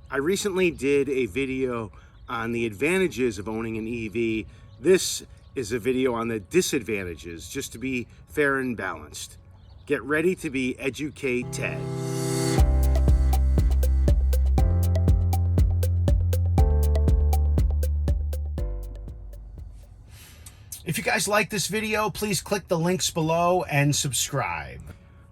I recently did a video on the advantages of owning an EV. This is a video on the disadvantages, just to be fair and balanced. Get ready to be educated. If you guys like this video, please click the links below and subscribe.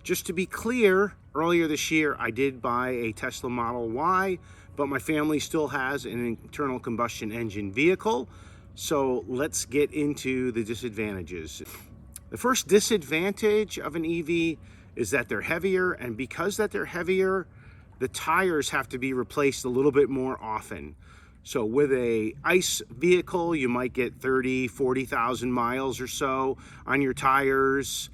Just to be clear, earlier this year I did buy a Tesla Model Y, but my family still has an internal combustion engine vehicle. So let's get into the disadvantages. The first disadvantage of an EV is that they're heavier, and because that they're heavier, the tires have to be replaced a little bit more often. So with a ICE vehicle, you might get 30, 40,000 miles or so on your tires.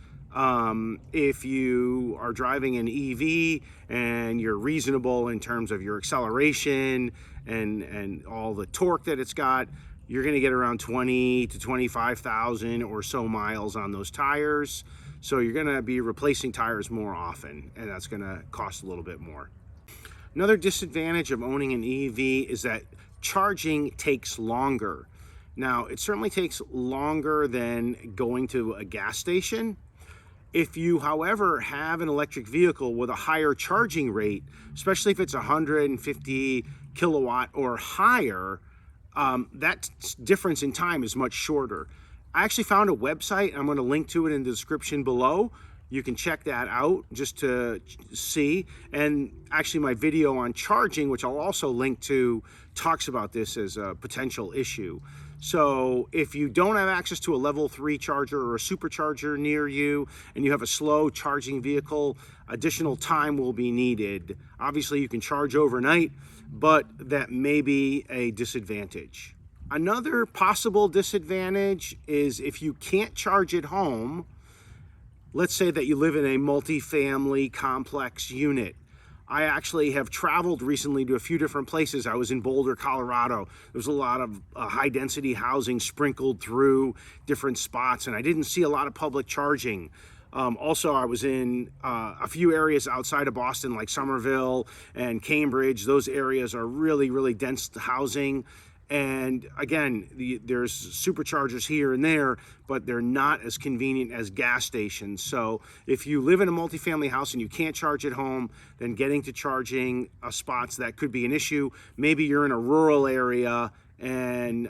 If you are driving an EV and you're reasonable in terms of your acceleration and all the torque that it's got, you're going to get around 20 to 25,000 or so miles on those tires. So you're going to be replacing tires more often, and that's going to cost a little bit more. Another disadvantage of owning an EV is that charging takes longer. Now, it certainly takes longer than going to a gas station. If you, however, have an electric vehicle with a higher charging rate, especially if it's 150 kilowatt or higher, that difference in time is much shorter. I actually found a website. I'm going to link to it in the description below. You can check that out just to see. And actually my video on charging, which I'll also link to, talks about this as a potential issue. So if you don't have access to a level 3 charger or a supercharger near you, and you have a slow charging vehicle, additional time will be needed. Obviously you can charge overnight, but that may be a disadvantage. Another possible disadvantage is if you can't charge at home. Let's say that you live in a multi-family complex unit. I actually have traveled recently to a few different places. I was in Boulder, Colorado. There's a lot of high-density housing sprinkled through different spots, and I didn't see a lot of public charging. Also, I was in a few areas outside of Boston, like Somerville and Cambridge. Those areas are really, really dense housing. And again, there's superchargers here and there, but they're not as convenient as gas stations. So if you live in a multifamily house and you can't charge at home, then getting to charging spots, that could be an issue. Maybe you're in a rural area and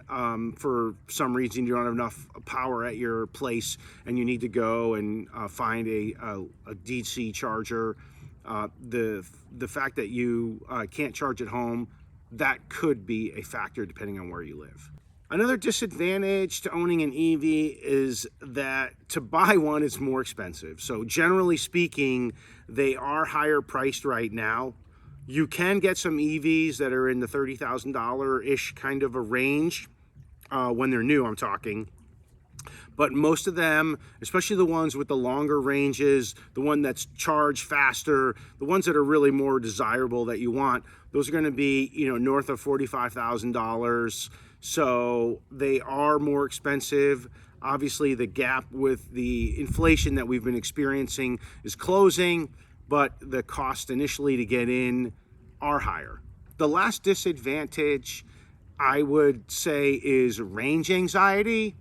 for some reason you don't have enough power at your place and you need to go and find a DC charger. The fact that you can't charge at home, that could be a factor depending on where you live. Another disadvantage to owning an EV is that to buy one is more expensive. So generally speaking, they are higher priced right now. You can get some EVs that are in the $30,000-ish kind of a range when they're new, I'm talking. But most of them, especially the ones with the longer ranges, the one that's charged faster, the ones that are really more desirable that you want, those are going to be, north of $45,000. So they are more expensive. Obviously, the gap with the inflation that we've been experiencing is closing, but the cost initially to get in are higher. The last disadvantage, I would say, is range anxiety.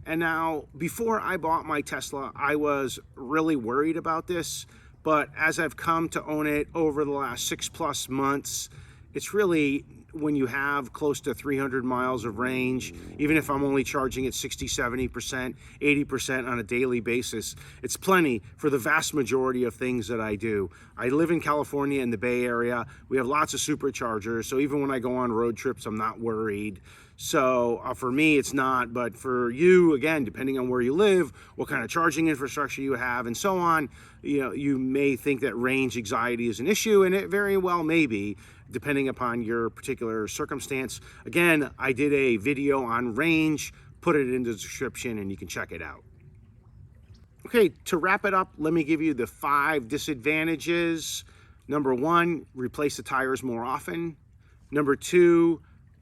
And now, before I bought my Tesla, I was really worried about this, but as I've come to own it over the last 6+ months, it's really, when you have close to 300 miles of range, even if I'm only charging at 60, 70%, 80% on a daily basis, it's plenty for the vast majority of things that I do. I live in California in the Bay Area. We have lots of superchargers, so even when I go on road trips, I'm not worried. So for me, it's not, but for you, again, depending on where you live, what kind of charging infrastructure you have, and so on, you may think that range anxiety is an issue, and it very well may be, depending upon your particular circumstance. Again, I did a video on range, put it in the description, and you can check it out. Okay, to wrap it up, let me give you the 5 disadvantages. Number 1, replace the tires more often. Number 2,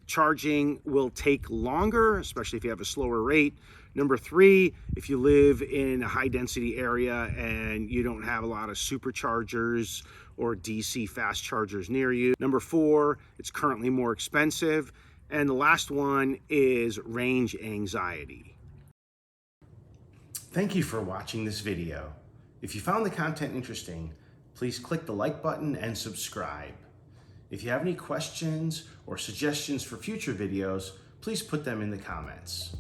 charging will take longer, especially if you have a slower rate. Number 3, if you live in a high density area and you don't have a lot of superchargers or DC fast chargers near you. Number 4, it's currently more expensive. And the last one is range anxiety. Thank you for watching this video. If you found the content interesting, please click the like button and subscribe. If you have any questions or suggestions for future videos, please put them in the comments.